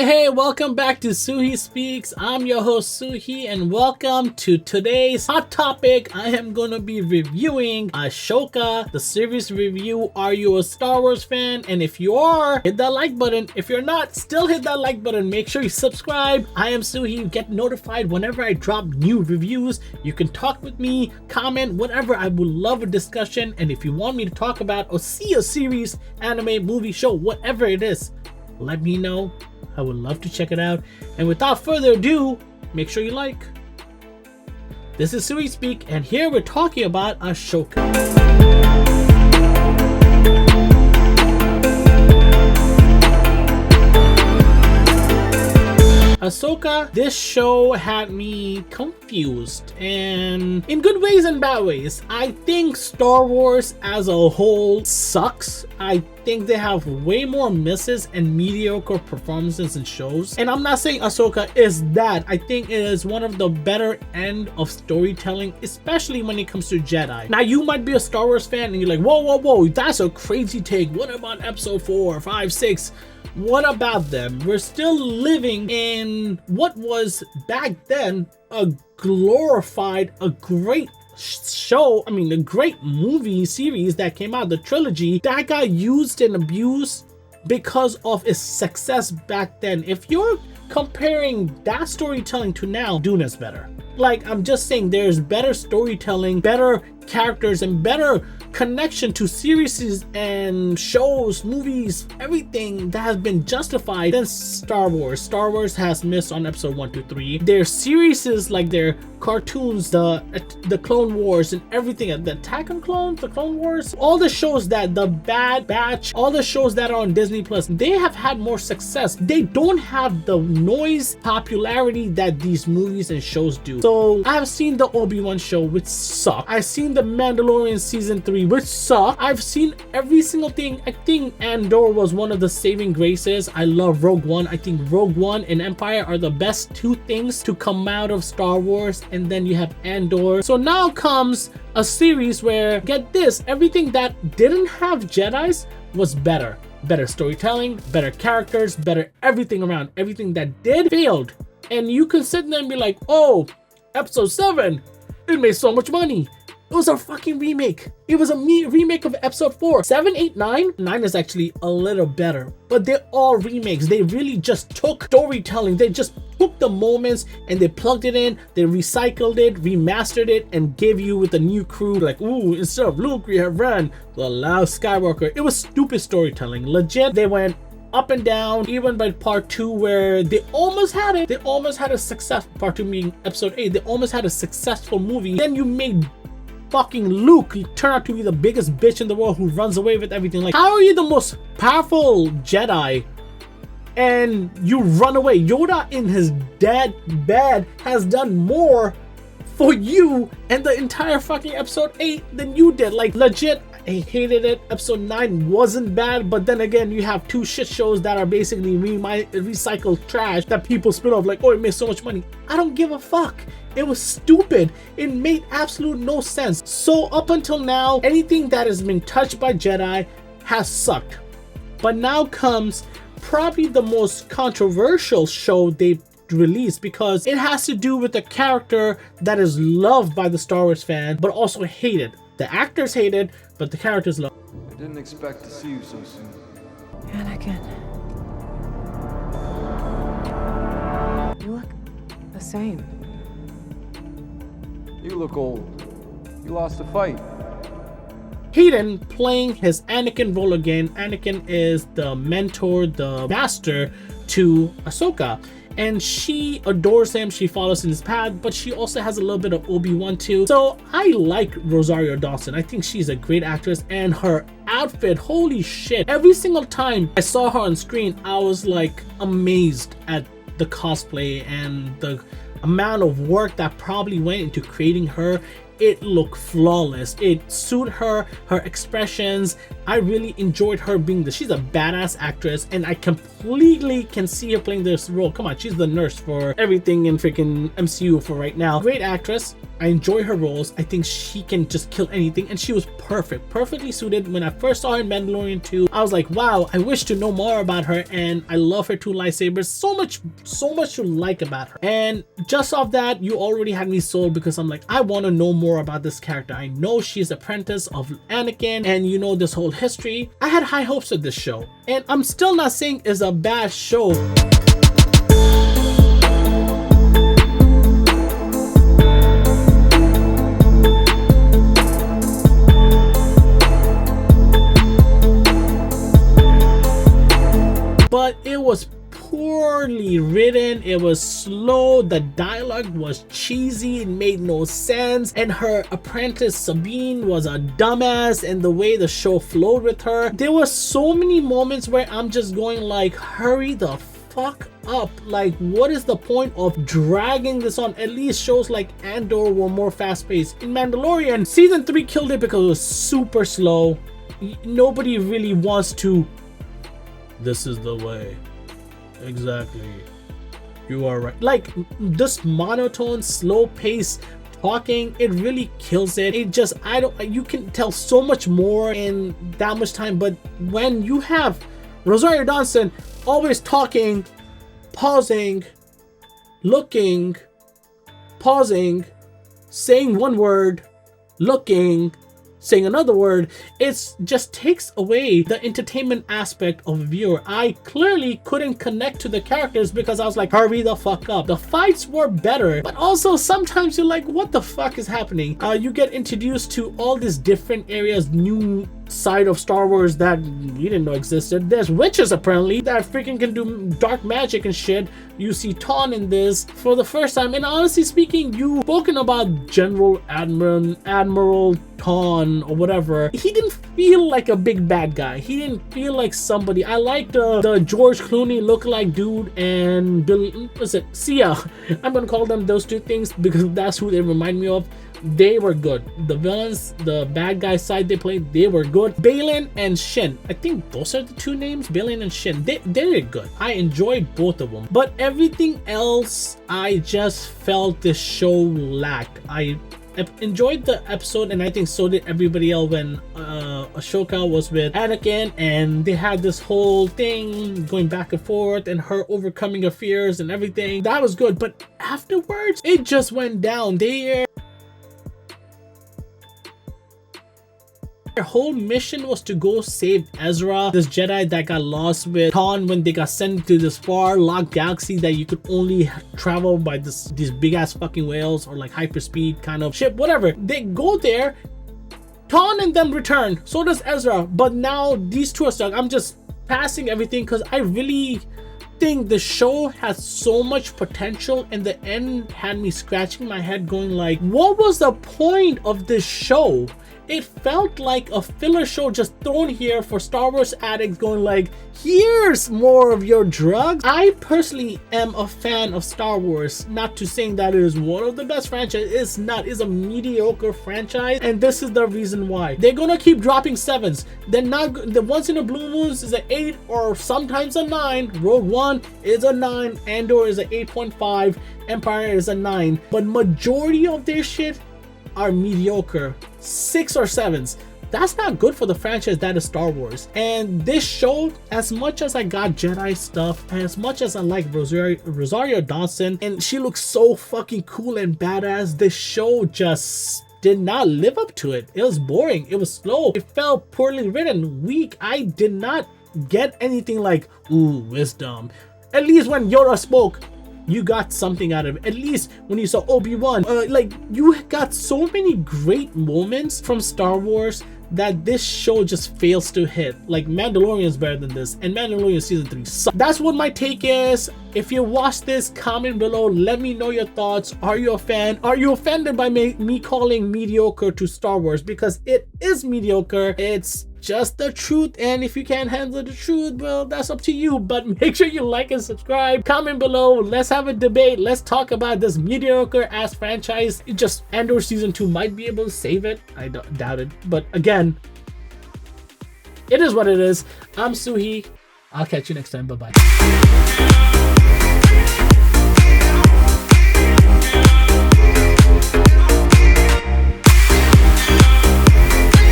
Hey, welcome back to Suhi Speaks. I'm your host Suhi and welcome to today's hot topic. I am going to be reviewing Ahsoka, the series review. Are you a Star Wars fan? And if you are, hit that like button. If you're not, still hit that like button. Make sure you subscribe. I am Suhi. Get notified whenever I drop new reviews. You can talk with me, comment, whatever. I would love a discussion. And if you want me to talk about or see a series, anime, movie, show, whatever it is, let me know. I would love to check it out. And without further ado, make sure you like. This is Suhi Speak, and here we're talking about Ahsoka. Ahsoka, this show had me confused, and in good ways and bad ways. I think Star Wars as a whole sucks. I think they have way more misses and mediocre performances in shows. And I'm not saying Ahsoka is that. I think it is one of the better end of storytelling, especially when it comes to Jedi. Now, you might be a Star Wars fan and you're like, whoa, that's a crazy take. What about episode 4, 5, 6? What about them? We're still living in what was back then a glorified, a great show, a great movie series that came out, the trilogy, that got used and abused because of its success back then. If you're comparing that storytelling to now, Dune's better. Like, I'm just saying, there's better storytelling, better characters, and better connection to series and shows, movies, everything that has been justified than Star Wars. Star Wars has missed on episode 1, 2, 3. Their series, like their cartoons, the Clone Wars and everything, the Attack on Clones, the Clone Wars, all the shows that, the Bad Batch, all the shows that are on Disney Plus, they have had more success. They don't have the noise popularity that these movies and shows do. So I have seen the Obi-Wan show, which sucked. I've seen the Mandalorian season 3, which sucked. I've seen every single thing. I think Andor was one of the saving graces. I love Rogue One. I think Rogue One and Empire are the best two things to come out of Star Wars. And then you have Andor. So now comes a series where, get this, everything that didn't have Jedis was better. Better storytelling, better characters, better everything around. Everything that did failed. And you can sit there and be like, oh, episode 7, it made so much money. It was a fucking remake. It was a remake of episode 4. 7, 8, 9. 9 is actually a little better. But they're all remakes. They really just took storytelling. They just took the moments and they plugged it in. They recycled it, remastered it, and gave you with a new crew. Like, ooh, instead of Luke, we have Ren, the last Skywalker. It was stupid storytelling. Legit, they went up and down, even by part 2 where they almost had it. They almost had a success. Part 2 being episode 8. They almost had a successful movie. Then you made fucking Luke turn out to be the biggest bitch in the world who runs away with everything. Like, how are you the most powerful Jedi and you run away? Yoda in his dead bed has done more for you and the entire fucking episode 8 than you did. Like, legit, I hated it. Episode 9 wasn't bad, but then again, you have two shit shows that are basically recycled trash that people spit off like, oh, it made so much money. I don't give a fuck. It was stupid. It made absolute no sense. So up until now, anything that has been touched by Jedi has sucked. But now comes probably the most controversial show they've released, because it has to do with a character that is loved by the Star Wars fan, but also hated. The actors hated, but the characters loved. I didn't expect to see you so soon. Anakin. You look the same. You look old. You lost a fight. Hayden playing his Anakin role again. Anakin is the mentor, the master to Ahsoka. And she adores him, she follows in his path, but she also has a little bit of Obi-Wan too. So I like Rosario Dawson. I think she's a great actress, and her outfit, holy shit. Every single time I saw her on screen, I was like amazed at the cosplay and the amount of work that probably went into creating her. It looked flawless. It suited her, her expressions. I really enjoyed her being she's a badass actress, and I completely can see her playing this role. Come on, she's the nurse for everything in freaking MCU for right now. Great actress. I enjoy her roles. I think she can just kill anything, and she was perfectly suited. When I first saw her in Mandalorian 2, I was like, wow, I wish to know more about her, and I love her 2 lightsabers. So much to like about her. And just off that, you already had me sold, because I'm like, I want to know more about this character. I know she's apprentice of Anakin, and you know this whole history. I had high hopes of this show, and I'm still not saying it's a bad show. But it was poorly written, it was slow, the dialogue was cheesy, it made no sense, and her apprentice Sabine was a dumbass, and the way the show flowed with her, there were so many moments where I'm just going like, hurry the fuck up. Like, what is the point of dragging this on? At least shows like Andor were more fast-paced. In Mandalorian, season 3 killed it because it was super slow. Nobody really wants to, this is the way. Exactly. You are right. Like, this monotone, slow pace talking, it really kills it. It just, you can tell so much more in that much time. But when you have Rosario Dawson always talking, pausing, looking, pausing, saying one word, looking, saying another word, it just takes away the entertainment aspect of a viewer. I clearly couldn't connect to the characters because I was like, hurry the fuck up. The fights were better, but also sometimes you're like, what the fuck is happening? You get introduced to all these different areas, new side of Star Wars that we didn't know existed. There's witches apparently that freaking can do dark magic and shit. You see Thrawn in this for the first time, and honestly speaking, you've spoken about General Admiral Thrawn or whatever. He didn't feel like a big bad guy. He didn't feel like somebody. I like the George Clooney lookalike dude and Bill, was it Sia? I'm gonna call them those two things because that's who they remind me of. They were good. The villains, the bad guy side they played, they were good. Baylan and Shin, I think those are the two names, Baylan and Shin. They're good. I enjoyed both of them, but everything else, I just felt this show lacked. I enjoyed the episode, and I think so did everybody else when Ahsoka was with Anakin, and they had this whole thing going back and forth, and her overcoming her fears and everything. That was good, but afterwards, it just went down. Their whole mission was to go save Ezra, this Jedi that got lost with Thrawn when they got sent to this far locked galaxy that you could only travel by these big ass fucking whales or like hyperspeed kind of ship, whatever. They go there, Thrawn and them return, so does Ezra, but now these two are stuck. I'm just passing everything because I really think the show has so much potential, and the end had me scratching my head going like, what was the point of this show? It felt like a filler show just thrown here for Star Wars addicts going like, here's more of your drugs. I personally am a fan of Star Wars, not to saying that it is one of the best franchises. It's not. It's a mediocre franchise, and this is the reason why. They're gonna keep dropping 7s. They're not, the once in a blue moons is an 8 or sometimes a 9. Rogue One is a 9. Andor is an 8.5. Empire is a 9. But majority of their shit are mediocre 6 or 7s. That's not good for the franchise that is Star Wars. And this show, as much as I got Jedi stuff, and as much as I like Rosario Dawson, and she looks so fucking cool and badass, this show just did not live up to it. It was boring. It was slow. It felt poorly written, weak. I did not get anything like, ooh, wisdom. At least when Yoda spoke, you got something out of it. At least when you saw Obi-Wan, like, you got so many great moments from Star Wars that this show just fails to hit. Like, Mandalorian is better than this, and Mandalorian season 3 sucks. That's what my take is. If you watched this, comment below, let me know your thoughts. Are you a fan? Are you offended by me calling mediocre to Star Wars? Because it is mediocre. It's just the truth, and if you can't handle the truth, well, that's up to you. But make sure you like and subscribe. Comment below. Let's have a debate. Let's talk about this mediocre ass franchise. It just, Andor season 2 might be able to save it. I doubt it, but again, It is what it is. I'm Suhi. I'll catch you next time. Bye-bye.